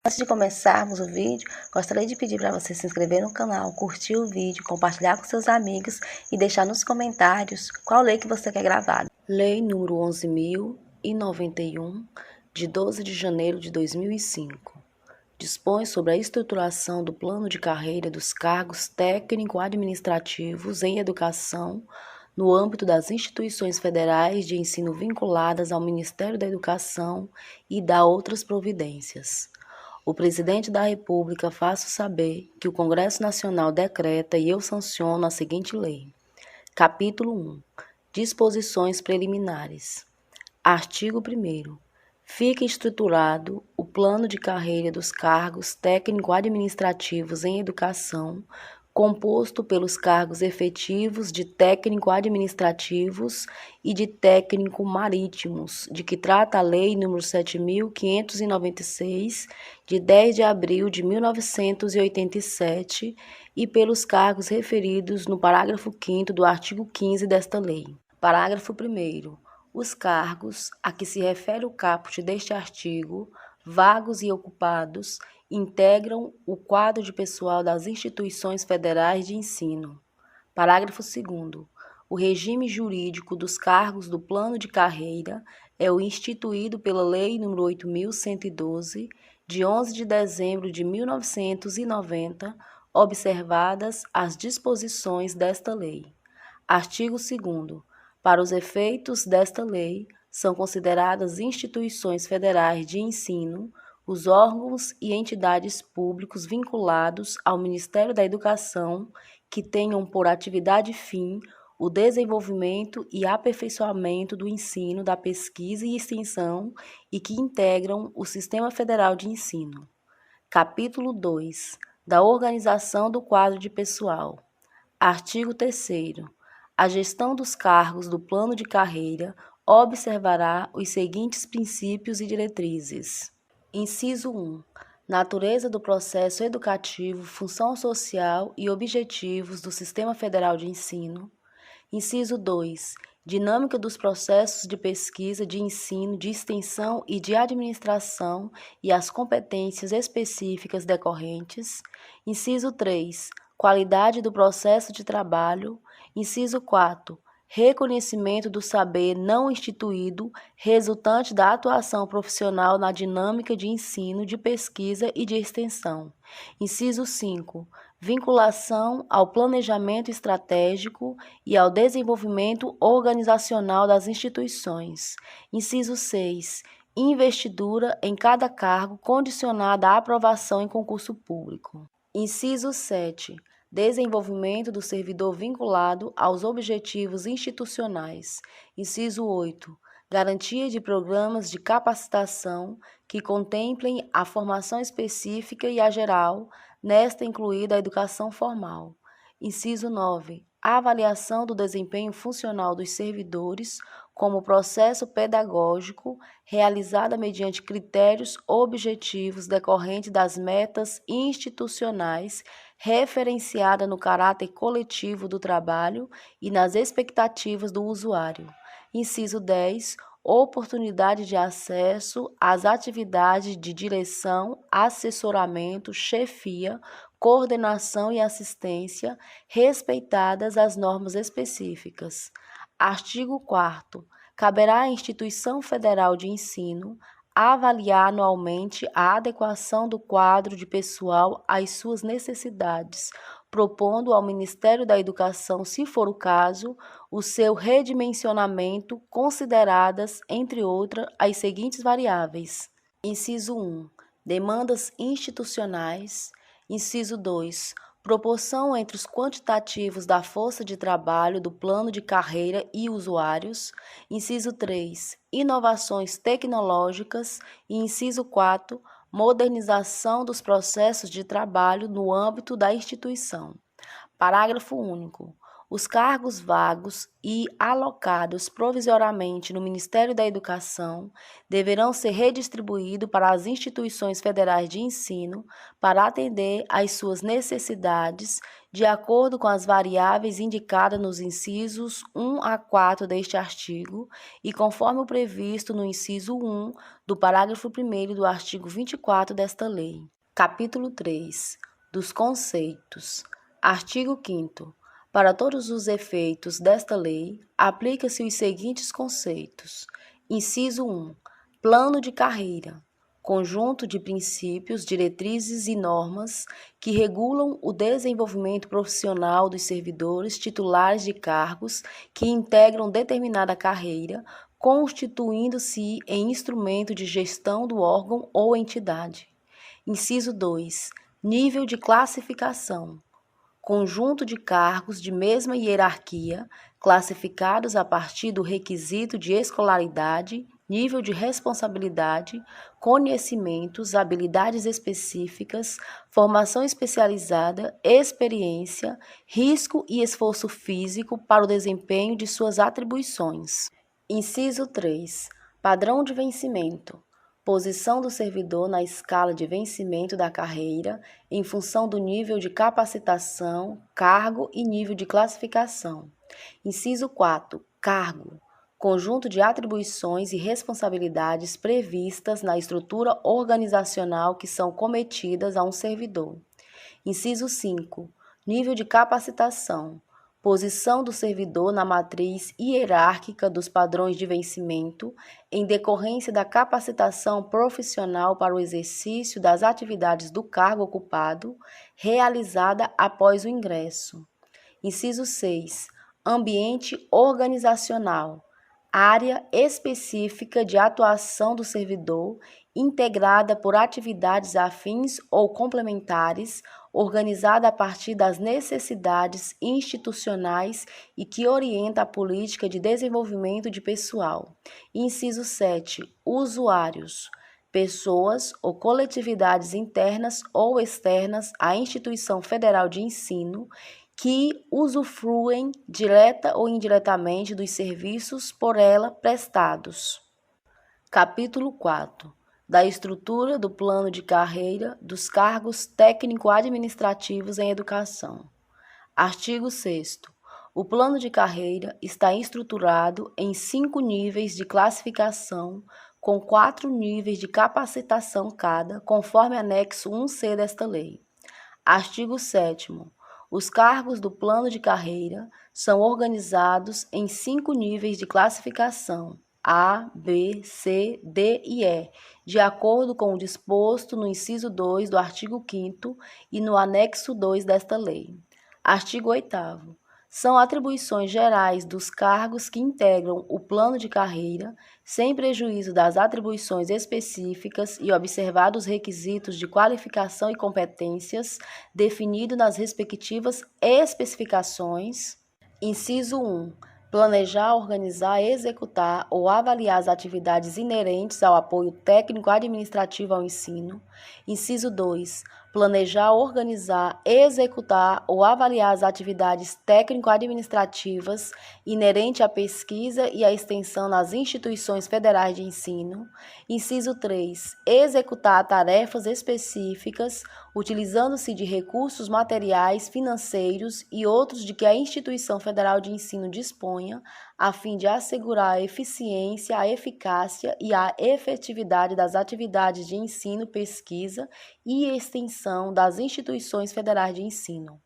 Antes de começarmos o vídeo, gostaria de pedir para você se inscrever no canal, curtir o vídeo, compartilhar com seus amigos e deixar nos comentários qual lei que você quer gravada. Lei número 11.091, de 12 de janeiro de 2005. Dispõe sobre a estruturação do plano de carreira dos cargos técnico-administrativos em educação no âmbito das instituições federais de ensino vinculadas ao Ministério da Educação e dá outras providências. O Presidente da República faço saber que o Congresso Nacional decreta e eu sanciono a seguinte lei. Capítulo 1. Disposições preliminares. Artigo 1º. Fica estruturado o plano de carreira dos cargos técnico-administrativos em educação, composto pelos cargos efetivos de técnico-administrativos e de técnico-marítimos, de que trata a Lei nº 7.596, de 10 de abril de 1987, e pelos cargos referidos no parágrafo 5º do artigo 15 desta lei. Parágrafo 1º. Os cargos a que se refere o caput deste artigo, vagos e ocupados, integram o quadro de pessoal das instituições federais de ensino. Parágrafo 2º. O regime jurídico dos cargos do plano de carreira é o instituído pela Lei nº 8.112, de 11 de dezembro de 1990, observadas as disposições desta lei. Artigo 2º. Para os efeitos desta lei, são consideradas instituições federais de ensino os órgãos e entidades públicos vinculados ao Ministério da Educação que tenham por atividade fim o desenvolvimento e aperfeiçoamento do ensino, da pesquisa e extensão e que integram o Sistema Federal de Ensino. Capítulo 2. Da organização do quadro de pessoal. Artigo 3º. A gestão dos cargos do plano de carreira observará os seguintes princípios e diretrizes. Inciso 1. Natureza do processo educativo, função social e objetivos do Sistema Federal de Ensino. Inciso 2. Dinâmica dos processos de pesquisa, de ensino, de extensão e de administração e as competências específicas decorrentes. Inciso 3. Qualidade do processo de trabalho. Inciso 4. Reconhecimento do saber não instituído resultante da atuação profissional na dinâmica de ensino, de pesquisa e de extensão. Inciso 5. Vinculação ao planejamento estratégico e ao desenvolvimento organizacional das instituições. Inciso 6. Investidura em cada cargo condicionada à aprovação em concurso público. Inciso 7. Desenvolvimento do servidor vinculado aos objetivos institucionais. Inciso 8. Garantia de programas de capacitação que contemplem a formação específica e a geral, nesta incluída a educação formal. Inciso 9. Avaliação do desempenho funcional dos servidores como processo pedagógico realizada mediante critérios objetivos decorrentes das metas institucionais referenciada no caráter coletivo do trabalho e nas expectativas do usuário. Inciso 10. Oportunidade de acesso às atividades de direção, assessoramento, chefia, coordenação e assistência, respeitadas as normas específicas. Artigo 4º. Caberá à Instituição Federal de Ensino avaliar anualmente a adequação do quadro de pessoal às suas necessidades, propondo ao Ministério da Educação, se for o caso, o seu redimensionamento, consideradas, entre outras, as seguintes variáveis. Inciso 1. Demandas institucionais. Inciso 2. Proporção entre os quantitativos da força de trabalho do plano de carreira e usuários. Inciso 3. Inovações tecnológicas. E inciso 4. Modernização dos processos de trabalho no âmbito da instituição. Parágrafo único. Os cargos vagos e alocados provisoriamente no Ministério da Educação deverão ser redistribuídos para as instituições federais de ensino para atender às suas necessidades de acordo com as variáveis indicadas nos incisos 1 a 4 deste artigo e conforme o previsto no inciso 1 do parágrafo 1º do artigo 24 desta lei. Capítulo 3. Dos conceitos. Artigo 5º. Para todos os efeitos desta lei, aplica-se os seguintes conceitos. Inciso 1. Plano de carreira. Conjunto de princípios, diretrizes e normas que regulam o desenvolvimento profissional dos servidores titulares de cargos que integram determinada carreira, constituindo-se em instrumento de gestão do órgão ou entidade. Inciso 2. Nível de classificação. Conjunto de cargos de mesma hierarquia, classificados a partir do requisito de escolaridade, nível de responsabilidade, conhecimentos, habilidades específicas, formação especializada, experiência, risco e esforço físico para o desempenho de suas atribuições. Inciso 3. Padrão de vencimento. Posição do servidor na escala de vencimento da carreira em função do nível de capacitação, cargo e nível de classificação. Inciso 4. Cargo. Conjunto de atribuições e responsabilidades previstas na estrutura organizacional que são cometidas a um servidor. Inciso 5. Nível de capacitação. Posição do servidor na matriz hierárquica dos padrões de vencimento, em decorrência da capacitação profissional para o exercício das atividades do cargo ocupado, realizada após o ingresso. Inciso 6. Ambiente organizacional. Área específica de atuação do servidor, integrada por atividades afins ou complementares, organizada a partir das necessidades institucionais e que orienta a política de desenvolvimento de pessoal. Inciso 7. Usuários. Pessoas ou coletividades internas ou externas à instituição federal de ensino que usufruem direta ou indiretamente dos serviços por ela prestados. Capítulo 4. Da estrutura do plano de carreira dos cargos técnico-administrativos em educação. Artigo 6º. O plano de carreira está estruturado em 5 níveis de classificação, com 4 níveis de capacitação cada, conforme anexo 1C desta lei. Artigo 7º. Os cargos do plano de carreira são organizados em 5 níveis de classificação, A, B, C, D e E, de acordo com o disposto no inciso 2 do artigo 5º e no anexo 2 desta lei. Artigo 8º. São atribuições gerais dos cargos que integram o plano de carreira, sem prejuízo das atribuições específicas e observados os requisitos de qualificação e competências definidos nas respectivas especificações. Inciso 1. Planejar, organizar, executar ou avaliar as atividades inerentes ao apoio técnico-administrativo ao ensino. Inciso 2. Planejar, organizar, executar ou avaliar as atividades técnico-administrativas inerentes à pesquisa e à extensão nas instituições federais de ensino. Inciso 3. Executar tarefas específicas, utilizando-se de recursos materiais, financeiros e outros de que a instituição federal de ensino disponha, a fim de assegurar a eficiência, a eficácia e a efetividade das atividades de ensino, pesquisa e extensão das instituições federais de ensino.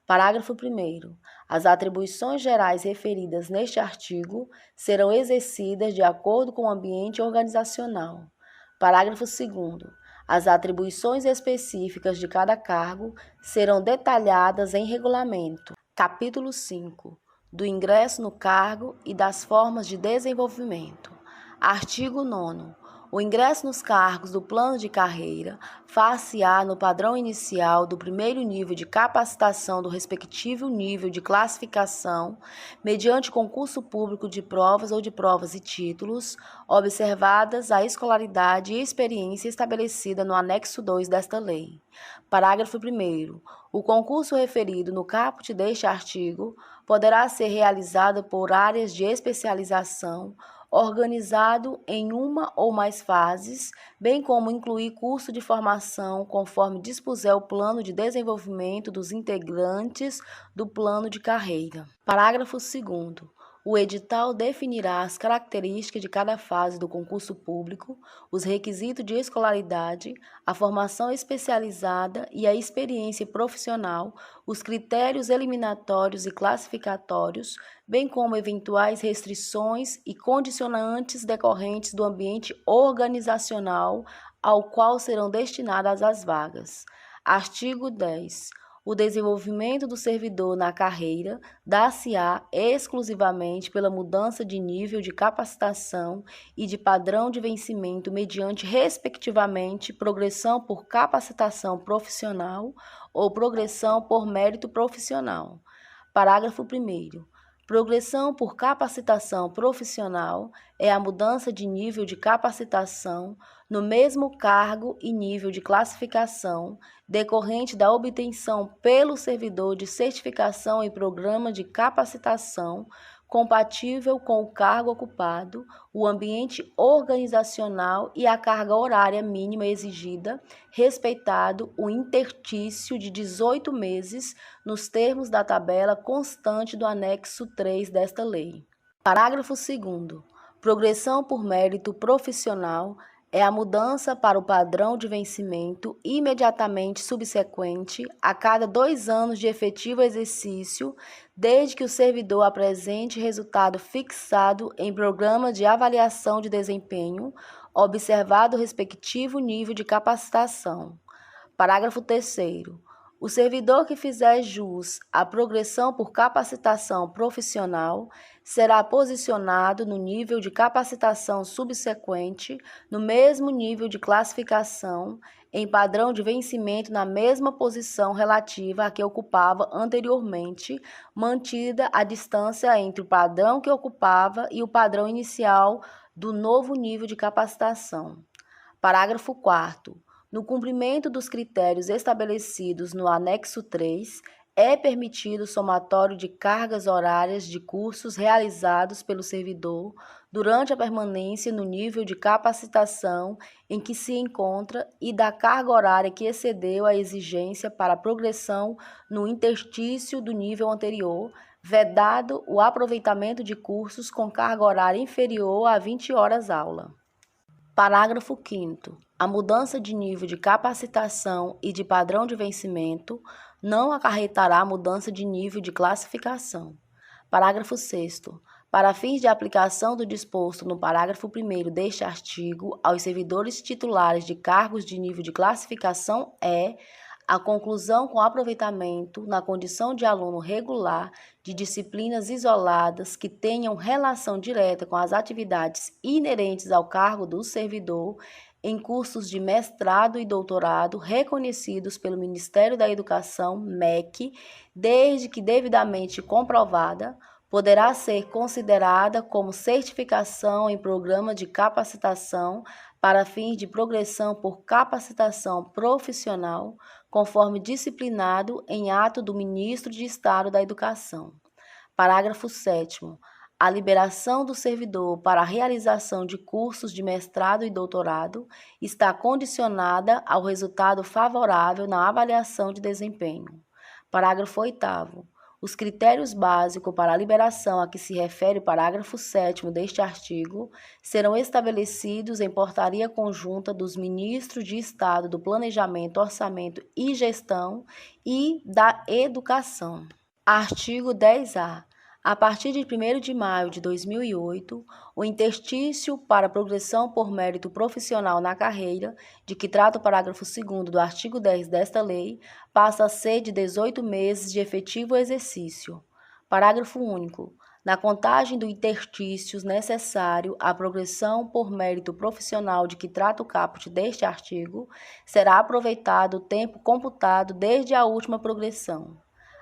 Parágrafo 1º. As atribuições gerais referidas neste artigo serão exercidas de acordo com o ambiente organizacional. Parágrafo 2º. As atribuições específicas de cada cargo serão detalhadas em regulamento. Capítulo 5. Do ingresso no cargo e das formas de desenvolvimento. Artigo 9º. O ingresso nos cargos do plano de carreira far-se-á no padrão inicial do primeiro nível de capacitação do respectivo nível de classificação, mediante concurso público de provas ou de provas e títulos, observadas a escolaridade e experiência estabelecida no anexo 2 desta lei. Parágrafo 1º. O concurso referido no caput deste artigo poderá ser realizado por áreas de especialização organizado em uma ou mais fases, bem como incluir curso de formação conforme dispuser o plano de desenvolvimento dos integrantes do plano de carreira. Parágrafo 2º. O edital definirá as características de cada fase do concurso público, os requisitos de escolaridade, a formação especializada e a experiência profissional, os critérios eliminatórios e classificatórios, bem como eventuais restrições e condicionantes decorrentes do ambiente organizacional ao qual serão destinadas as vagas. Artigo 10. O desenvolvimento do servidor na carreira dar-se-á exclusivamente pela mudança de nível de capacitação e de padrão de vencimento mediante, respectivamente, progressão por capacitação profissional ou progressão por mérito profissional. Parágrafo 1º. Progressão por capacitação profissional é a mudança de nível de capacitação no mesmo cargo e nível de classificação decorrente da obtenção pelo servidor de certificação em programa de capacitação compatível com o cargo ocupado, o ambiente organizacional e a carga horária mínima exigida, respeitado o interstício de 18 meses nos termos da tabela constante do anexo 3 desta lei. Parágrafo 2º. Progressão por mérito profissional é a mudança para o padrão de vencimento imediatamente subsequente a cada 2 anos de efetivo exercício, desde que o servidor apresente resultado fixado em programa de avaliação de desempenho, observado o respectivo nível de capacitação. Parágrafo 3º. O servidor que fizer jus à progressão por capacitação profissional será posicionado no nível de capacitação subsequente, no mesmo nível de classificação, em padrão de vencimento na mesma posição relativa à que ocupava anteriormente, mantida a distância entre o padrão que ocupava e o padrão inicial do novo nível de capacitação. Parágrafo 4º. No cumprimento dos critérios estabelecidos no anexo 3, é permitido o somatório de cargas horárias de cursos realizados pelo servidor durante a permanência no nível de capacitação em que se encontra e da carga horária que excedeu a exigência para a progressão no interstício do nível anterior, vedado o aproveitamento de cursos com carga horária inferior a 20 horas aula. Parágrafo 5º. A mudança de nível de capacitação e de padrão de vencimento não acarretará mudança de nível de classificação. Parágrafo 6º. Para fins de aplicação do disposto no parágrafo 1º deste artigo, aos servidores titulares de cargos de nível de classificação a conclusão com aproveitamento, na condição de aluno regular, de disciplinas isoladas que tenham relação direta com as atividades inerentes ao cargo do servidor em cursos de mestrado e doutorado reconhecidos pelo Ministério da Educação, MEC, desde que devidamente comprovada, poderá ser considerada como certificação em programa de capacitação para fins de progressão por capacitação profissional, conforme disciplinado em ato do Ministro de Estado da Educação. Parágrafo 7º. A liberação do servidor para a realização de cursos de mestrado e doutorado está condicionada ao resultado favorável na avaliação de desempenho. Parágrafo 8º. Os critérios básicos para a liberação a que se refere o parágrafo 7º deste artigo serão estabelecidos em portaria conjunta dos ministros de Estado do Planejamento, Orçamento e Gestão e da Educação. Artigo 10-A. A partir de 1º de maio de 2008, o interstício para progressão por mérito profissional na carreira, de que trata o parágrafo 2º do artigo 10 desta lei, passa a ser de 18 meses de efetivo exercício. Parágrafo único. Na contagem do interstício necessário à progressão por mérito profissional de que trata o caput deste artigo, será aproveitado o tempo computado desde a última progressão.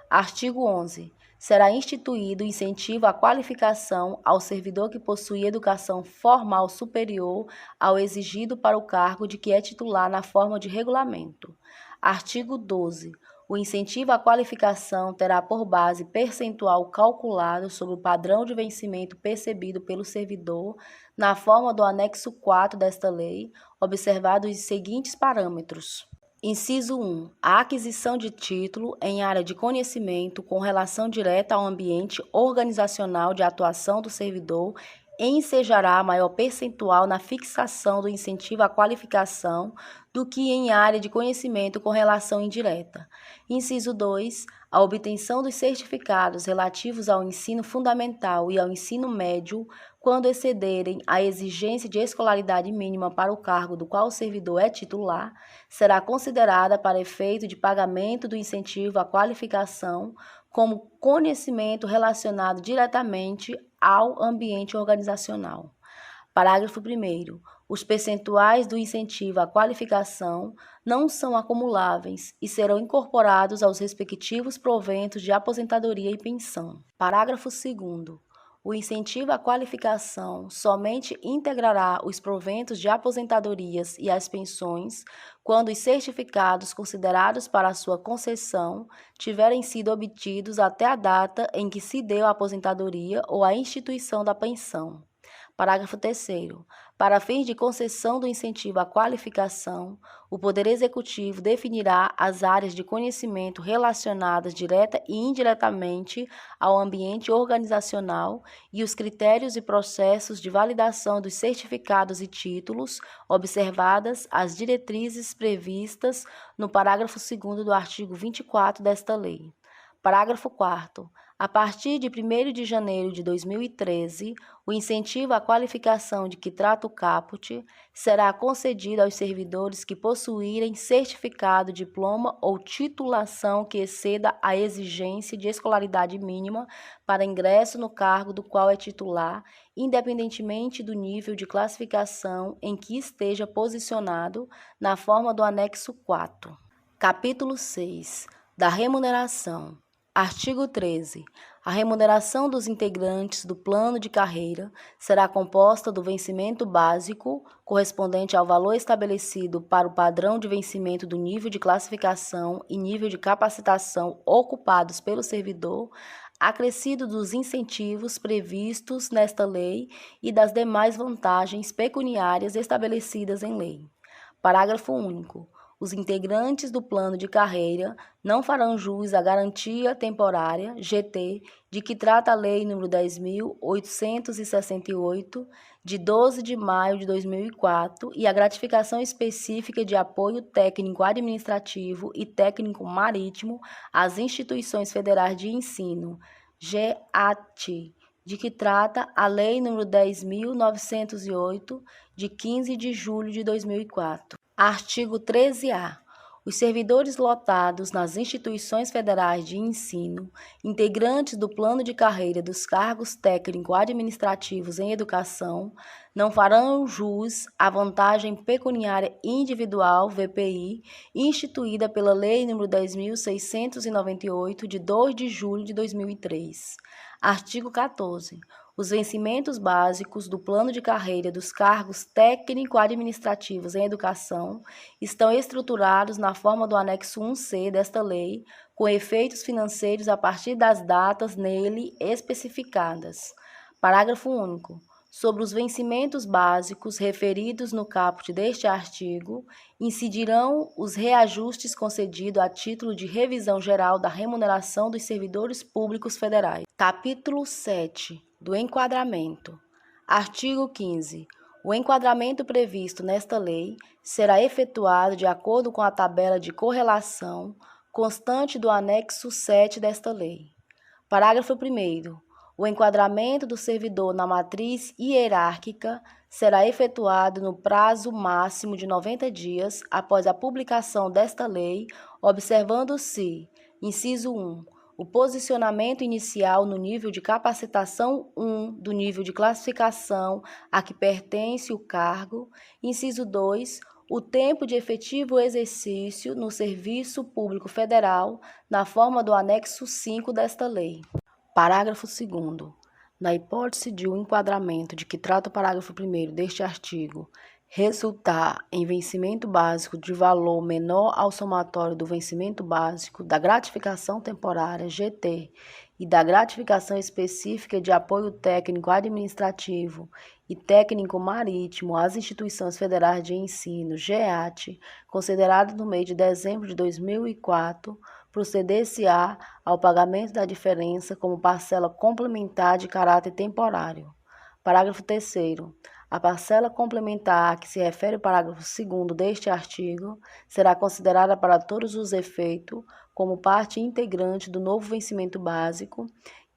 Artigo 11. Será instituído incentivo à qualificação ao servidor que possui educação formal superior ao exigido para o cargo de que é titular na forma de regulamento. Artigo 12. O incentivo à qualificação terá por base percentual calculado sobre o padrão de vencimento percebido pelo servidor na forma do anexo 4 desta lei, observados os seguintes parâmetros. Inciso 1. A aquisição de título em área de conhecimento com relação direta ao ambiente organizacional de atuação do servidor ensejará maior percentual na fixação do incentivo à qualificação do que em área de conhecimento com relação indireta. Inciso 2. A obtenção dos certificados relativos ao ensino fundamental e ao ensino médio, quando excederem a exigência de escolaridade mínima para o cargo do qual o servidor é titular, será considerada para efeito de pagamento do incentivo à qualificação como conhecimento relacionado diretamente ao ambiente organizacional. Parágrafo 1º. Os percentuais do incentivo à qualificação não são acumuláveis e serão incorporados aos respectivos proventos de aposentadoria e pensão. Parágrafo 2º. O incentivo à qualificação somente integrará os proventos de aposentadorias e as pensões quando os certificados considerados para sua concessão tiverem sido obtidos até a data em que se deu a aposentadoria ou a instituição da pensão. Parágrafo 3º. Para fins de concessão do incentivo à qualificação, o Poder Executivo definirá as áreas de conhecimento relacionadas direta e indiretamente ao ambiente organizacional e os critérios e processos de validação dos certificados e títulos, observadas as diretrizes previstas no parágrafo 2º do artigo 24 desta lei. Parágrafo 4º. A partir de 1º de janeiro de 2013, o incentivo à qualificação de que trata o caput será concedido aos servidores que possuírem certificado, diploma ou titulação que exceda a exigência de escolaridade mínima para ingresso no cargo do qual é titular, independentemente do nível de classificação em que esteja posicionado, na forma do anexo 4. Capítulo 6. Da remuneração. Artigo 13. A remuneração dos integrantes do plano de carreira será composta do vencimento básico, correspondente ao valor estabelecido para o padrão de vencimento do nível de classificação e nível de capacitação ocupados pelo servidor, acrescido dos incentivos previstos nesta lei e das demais vantagens pecuniárias estabelecidas em lei. Parágrafo único. Os integrantes do plano de carreira não farão jus à garantia temporária, GT, de que trata a Lei nº 10.868, de 12 de maio de 2004, e a gratificação específica de apoio técnico-administrativo e técnico-marítimo às instituições federais de ensino, GAT, de que trata a Lei nº 10.908, de 15 de julho de 2004. Artigo 13-A. Os servidores lotados nas instituições federais de ensino, integrantes do plano de carreira dos cargos técnico-administrativos em educação, não farão jus à vantagem pecuniária individual, VPI, instituída pela Lei nº 10.698, de 2 de julho de 2003. Artigo 14. Os vencimentos básicos do plano de carreira dos cargos técnico-administrativos em educação estão estruturados na forma do anexo 1C desta lei, com efeitos financeiros a partir das datas nele especificadas. Parágrafo único. Sobre os vencimentos básicos referidos no caput deste artigo, incidirão os reajustes concedidos a título de revisão geral da remuneração dos servidores públicos federais. Capítulo 7. Do enquadramento. Artigo 15. O enquadramento previsto nesta lei será efetuado de acordo com a tabela de correlação constante do anexo 7 desta lei. Parágrafo 1º. O enquadramento do servidor na matriz hierárquica será efetuado no prazo máximo de 90 dias após a publicação desta lei, observando-se, inciso 1, o posicionamento inicial no nível de capacitação 1 do nível de classificação a que pertence o cargo, inciso 2, o tempo de efetivo exercício no serviço público federal na forma do anexo 5 desta lei. Parágrafo 2º. Na hipótese de um enquadramento de que trata o parágrafo 1º deste artigo resultar em vencimento básico de valor menor ao somatório do vencimento básico, da gratificação temporária, GT, e da gratificação específica de apoio técnico administrativo e técnico marítimo às instituições federais de ensino, GEAT, considerado no mês de dezembro de 2004, proceder-se-á ao pagamento da diferença como parcela complementar de caráter temporário. Parágrafo 3º. A parcela complementar a que se refere o parágrafo 2º deste artigo será considerada para todos os efeitos como parte integrante do novo vencimento básico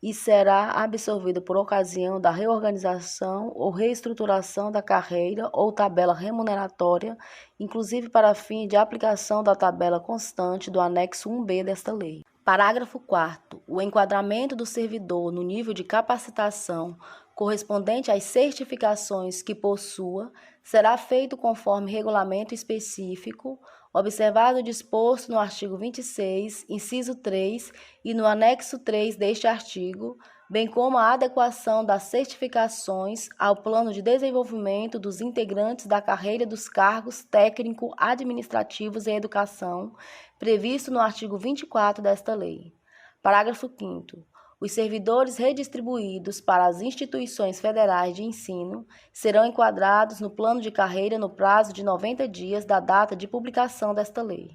e será absorvida por ocasião da reorganização ou reestruturação da carreira ou tabela remuneratória, inclusive para fim de aplicação da tabela constante do anexo 1B desta lei. Parágrafo 4º. O enquadramento do servidor no nível de capacitação correspondente às certificações que possua será feito conforme regulamento específico, observado o disposto no artigo 26, inciso 3 e no anexo 3 deste artigo, bem como a adequação das certificações ao plano de desenvolvimento dos integrantes da carreira dos cargos técnico-administrativos em educação, previsto no artigo 24 desta lei. Parágrafo 5º. Os servidores redistribuídos para as instituições federais de ensino serão enquadrados no plano de carreira no prazo de 90 dias da data de publicação desta lei.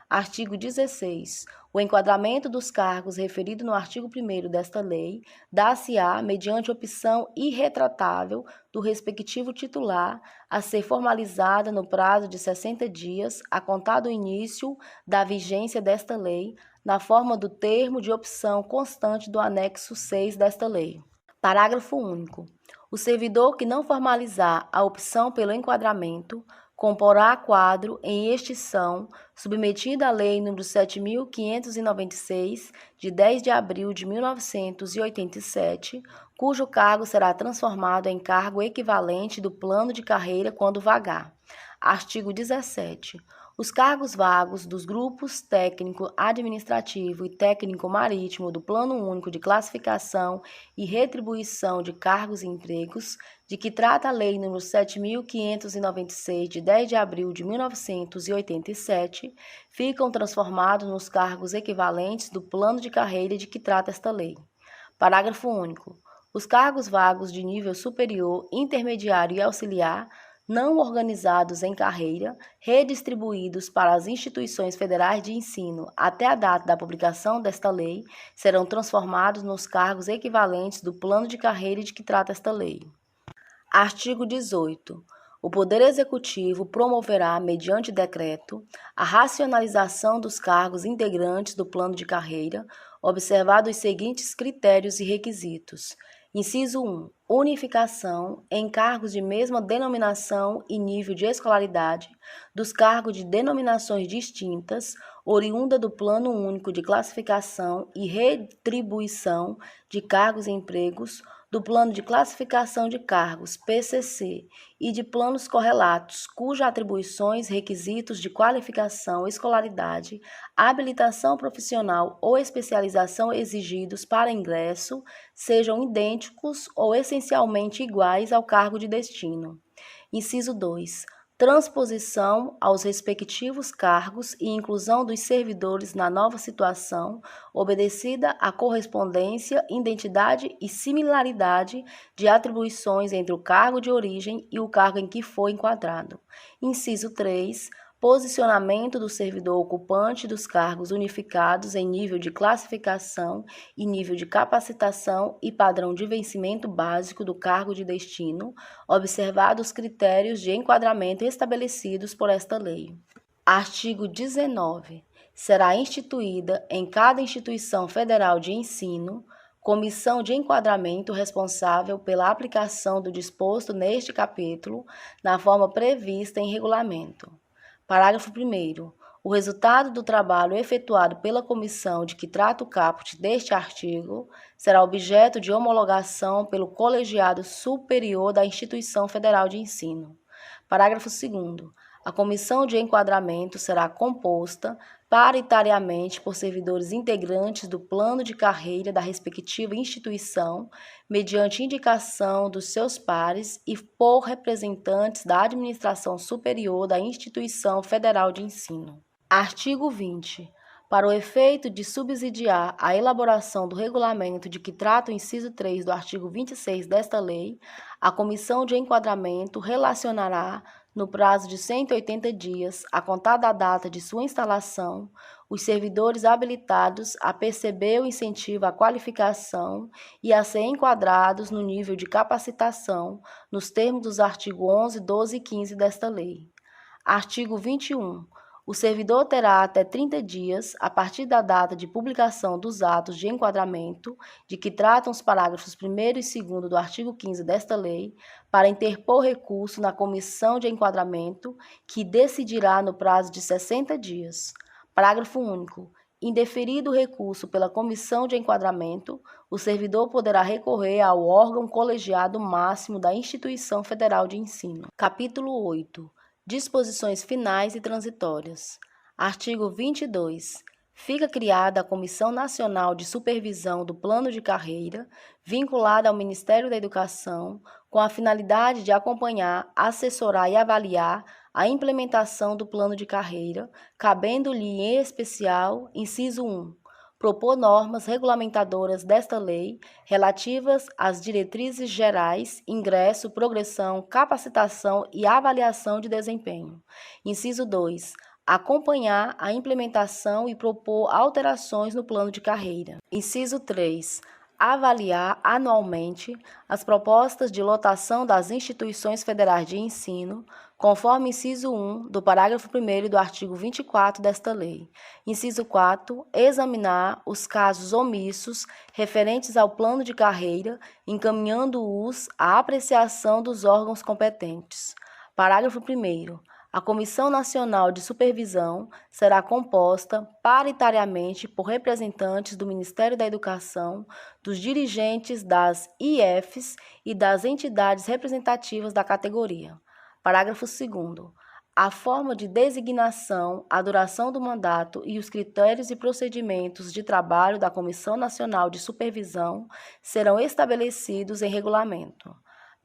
Artigo 16. O enquadramento dos cargos referido no artigo 1º desta lei dá-se-á mediante opção irretratável do respectivo titular a ser formalizada no prazo de 60 dias a contar do início da vigência desta lei, na forma do termo de opção constante do anexo 6 desta lei. Parágrafo único. O servidor que não formalizar a opção pelo enquadramento comporá quadro em extinção submetida à Lei nº 7.596, de 10 de abril de 1987, cujo cargo será transformado em cargo equivalente do plano de carreira quando vagar. Artigo 17. Os cargos vagos dos grupos técnico, administrativo e técnico marítimo do Plano Único de Classificação e Retribuição de Cargos e Empregos, de que trata a Lei nº 7.596, de 10 de abril de 1987, ficam transformados nos cargos equivalentes do plano de carreira de que trata esta lei. Parágrafo único. Os cargos vagos de nível superior, intermediário e auxiliar, não organizados em carreira, redistribuídos para as instituições federais de ensino até a data da publicação desta lei, serão transformados nos cargos equivalentes do plano de carreira de que trata esta lei. Artigo 18. O Poder Executivo promoverá, mediante decreto, a racionalização dos cargos integrantes do plano de carreira, observados os seguintes critérios e requisitos. Inciso 1. Unificação, em cargos de mesma denominação e nível de escolaridade, dos cargos de denominações distintas, oriunda do Plano Único de Classificação e Retribuição de Cargos e Empregos, do Plano de Classificação de Cargos, PCC, e de planos correlatos, cujas atribuições, requisitos de qualificação, escolaridade, habilitação profissional ou especialização exigidos para ingresso sejam idênticos ou essencialmente iguais ao cargo de destino. Inciso 2. Transposição aos respectivos cargos e inclusão dos servidores na nova situação, obedecida à correspondência, identidade e similaridade de atribuições entre o cargo de origem e o cargo em que foi enquadrado. Inciso 3. Posicionamento do servidor ocupante dos cargos unificados em nível de classificação e nível de capacitação e padrão de vencimento básico do cargo de destino, observados os critérios de enquadramento estabelecidos por esta lei. Artigo 19. Será instituída em cada instituição federal de ensino comissão de enquadramento responsável pela aplicação do disposto neste capítulo na forma prevista em regulamento. Parágrafo 1º. O resultado do trabalho efetuado pela comissão de que trata o caput deste artigo será objeto de homologação pelo colegiado superior da instituição federal de ensino. Parágrafo 2º. A comissão de enquadramento será composta paritariamente por servidores integrantes do plano de carreira da respectiva instituição, mediante indicação dos seus pares e por representantes da administração superior da instituição federal de ensino. Artigo 20. Para o efeito de subsidiar a elaboração do regulamento de que trata o inciso 3 do artigo 26 desta lei, a comissão de enquadramento relacionará, no prazo de 180 dias, a contar da data de sua instalação, os servidores habilitados a perceber o incentivo à qualificação e a ser enquadrados no nível de capacitação, nos termos dos artigos 11, 12 e 15 desta lei. Artigo 21. O servidor terá até 30 dias, a partir da data de publicação dos atos de enquadramento, de que tratam os parágrafos 1º e 2º do artigo 15 desta lei, para interpor recurso na comissão de enquadramento, que decidirá no prazo de 60 dias. Parágrafo único. Indeferido o recurso pela comissão de enquadramento, o servidor poderá recorrer ao órgão colegiado máximo da Instituição Federal de Ensino. Capítulo 8. Disposições finais e transitórias. Artigo 22. Fica criada a Comissão Nacional de Supervisão do Plano de Carreira, vinculada ao Ministério da Educação, com a finalidade de acompanhar, assessorar e avaliar a implementação do plano de carreira, cabendo-lhe em especial, inciso 1, propor normas regulamentadoras desta lei relativas às diretrizes gerais, ingresso, progressão, capacitação e avaliação de desempenho. Inciso 2. Acompanhar a implementação e propor alterações no plano de carreira. Inciso 3. Avaliar anualmente as propostas de lotação das instituições federais de ensino, conforme inciso 1 do parágrafo 1º do artigo 24 desta lei. Inciso 4. Examinar os casos omissos referentes ao plano de carreira, encaminhando-os à apreciação dos órgãos competentes. Parágrafo 1º. A Comissão Nacional de Supervisão será composta paritariamente por representantes do Ministério da Educação, dos dirigentes das IFs e das entidades representativas da categoria. Parágrafo 2º. A forma de designação, a duração do mandato e os critérios e procedimentos de trabalho da Comissão Nacional de Supervisão serão estabelecidos em regulamento.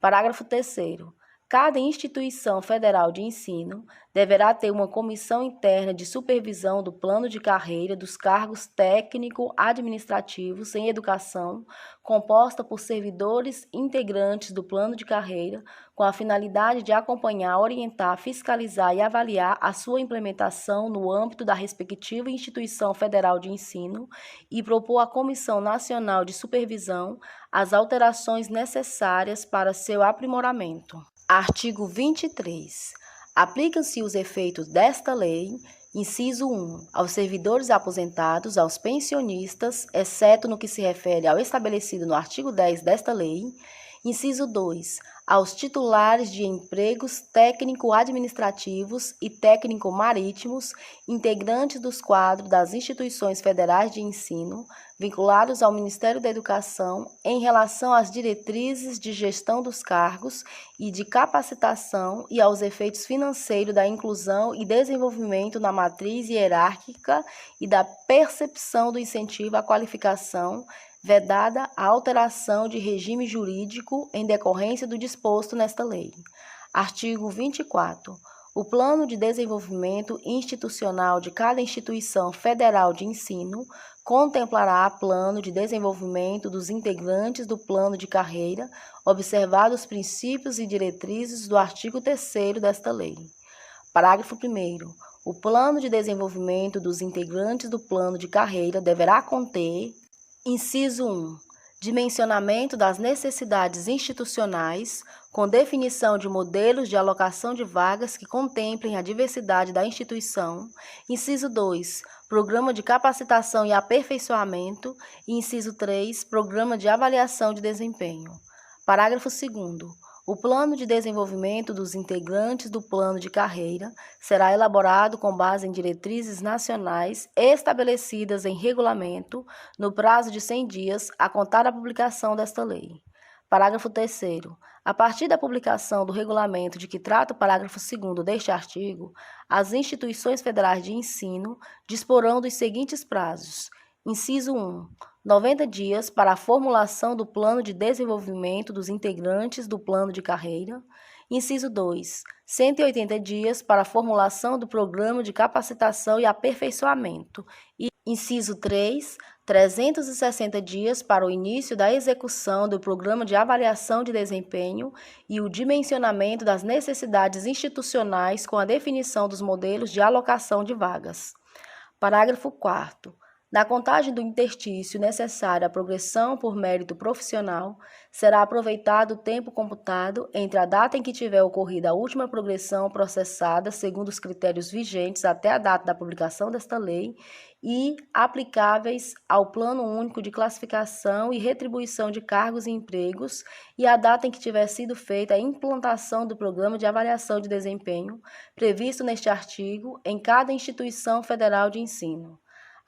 Parágrafo 3º. Cada instituição federal de ensino deverá ter uma comissão interna de supervisão do plano de carreira dos cargos técnico-administrativos em educação, composta por servidores integrantes do plano de carreira, com a finalidade de acompanhar, orientar, fiscalizar e avaliar a sua implementação no âmbito da respectiva instituição federal de ensino e propor à Comissão Nacional de Supervisão as alterações necessárias para seu aprimoramento. Artigo 23. Aplicam-se os efeitos desta lei, inciso 1, aos servidores aposentados, aos pensionistas, exceto no que se refere ao estabelecido no artigo 10 desta lei, inciso 2, aos titulares de empregos técnico-administrativos e técnico-marítimos, integrantes dos quadros das instituições federais de ensino, vinculados ao Ministério da Educação, em relação às diretrizes de gestão dos cargos e de capacitação e aos efeitos financeiros da inclusão e desenvolvimento na matriz hierárquica e da percepção do incentivo à qualificação, vedada a alteração de regime jurídico em decorrência do disposto nesta lei. Artigo 24. O plano de desenvolvimento institucional de cada instituição federal de ensino contemplará plano de desenvolvimento dos integrantes do plano de carreira, observados os princípios e diretrizes do artigo 3º desta lei. Parágrafo 1º. O plano de desenvolvimento dos integrantes do plano de carreira deverá conter: inciso 1. Dimensionamento das necessidades institucionais, com definição de modelos de alocação de vagas que contemplem a diversidade da instituição. Inciso 2. Programa de capacitação e aperfeiçoamento. E inciso 3. Programa de avaliação de desempenho. Parágrafo 2º. O plano de desenvolvimento dos integrantes do plano de carreira será elaborado com base em diretrizes nacionais estabelecidas em regulamento no prazo de 100 dias a contar da publicação desta lei. Parágrafo 3º. A partir da publicação do regulamento de que trata o parágrafo 2º deste artigo, as instituições federais de ensino disporão dos seguintes prazos. Inciso 1. 90 dias para a formulação do plano de desenvolvimento dos integrantes do plano de carreira. Inciso 2. 180 dias para a formulação do programa de capacitação e aperfeiçoamento. E inciso 3. 360 dias para o início da execução do programa de avaliação de desempenho e o dimensionamento das necessidades institucionais com a definição dos modelos de alocação de vagas. Parágrafo 4º. Na contagem do interstício necessário à progressão por mérito profissional, será aproveitado o tempo computado entre a data em que tiver ocorrido a última progressão processada segundo os critérios vigentes até a data da publicação desta lei e aplicáveis ao Plano Único de Classificação e Retribuição de Cargos e Empregos e a data em que tiver sido feita a implantação do Programa de Avaliação de Desempenho previsto neste artigo em cada instituição federal de ensino.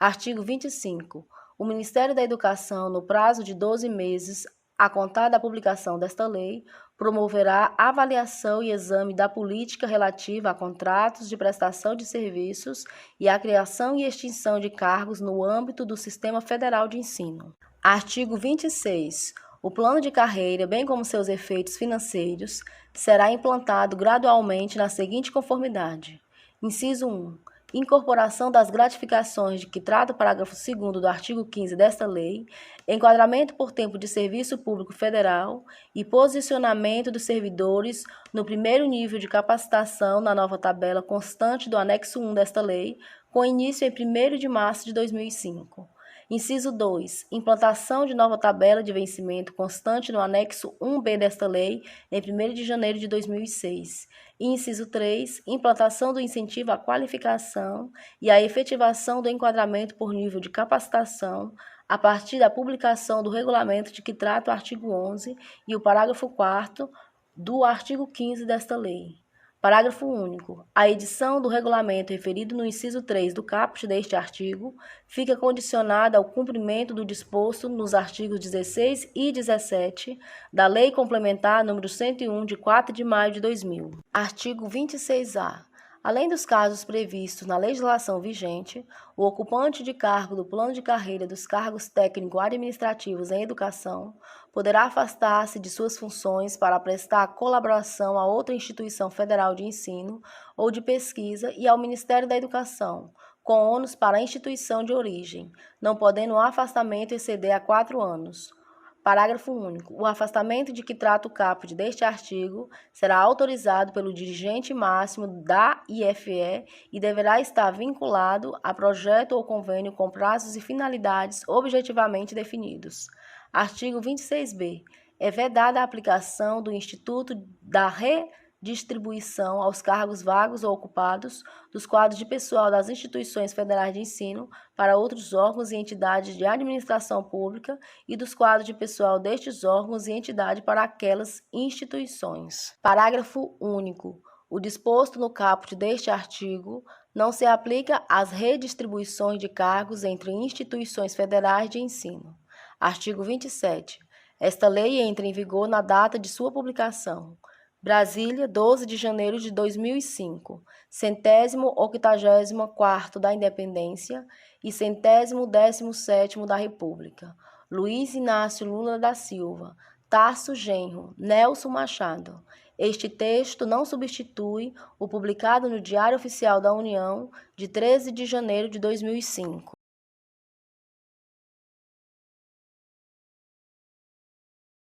Artigo 25. O Ministério da Educação, no prazo de 12 meses, a contar da publicação desta lei, promoverá avaliação e exame da política relativa a contratos de prestação de serviços e a criação e extinção de cargos no âmbito do Sistema Federal de Ensino. Artigo 26. O plano de carreira, bem como seus efeitos financeiros, será implantado gradualmente na seguinte conformidade. Inciso 1. Incorporação das gratificações de que trata o parágrafo 2º do artigo 15 desta lei, enquadramento por tempo de serviço público federal e posicionamento dos servidores no primeiro nível de capacitação na nova tabela constante do anexo 1 desta lei, com início em 1º de março de 2005. Inciso 2. Implantação de nova tabela de vencimento constante no anexo 1B desta lei em 1º de janeiro de 2006. E inciso 3. Implantação do incentivo à qualificação e à efetivação do enquadramento por nível de capacitação a partir da publicação do regulamento de que trata o artigo 11 e o parágrafo 4º do artigo 15 desta lei. Parágrafo único. A edição do regulamento referido no inciso 3 do caput deste artigo fica condicionada ao cumprimento do disposto nos artigos 16 e 17 da Lei Complementar nº 101, de 4 de maio de 2000. Artigo 26-A. Além dos casos previstos na legislação vigente, o ocupante de cargo do plano de carreira dos cargos técnico-administrativos em educação poderá afastar-se de suas funções para prestar colaboração a outra instituição federal de ensino ou de pesquisa e ao Ministério da Educação, com ônus para a instituição de origem, não podendo o afastamento exceder a 4 anos. Parágrafo único. O afastamento de que trata o caput deste artigo será autorizado pelo dirigente máximo da IFE e deverá estar vinculado a projeto ou convênio com prazos e finalidades objetivamente definidos. Artigo 26b. É vedada a aplicação do Instituto da Redistribuição aos cargos vagos ou ocupados dos quadros de pessoal das instituições federais de ensino para outros órgãos e entidades de administração pública e dos quadros de pessoal destes órgãos e entidade para aquelas instituições. Parágrafo único. O disposto no caput deste artigo não se aplica às redistribuições de cargos entre instituições federais de ensino. Artigo 27. Esta lei entra em vigor na data de sua publicação. Brasília, 12 de janeiro de 2005, 184º da Independência e 117º da República. Luiz Inácio Lula da Silva, Tarso Genro, Nelson Machado. Este texto não substitui o publicado no Diário Oficial da União, de 13 de janeiro de 2005.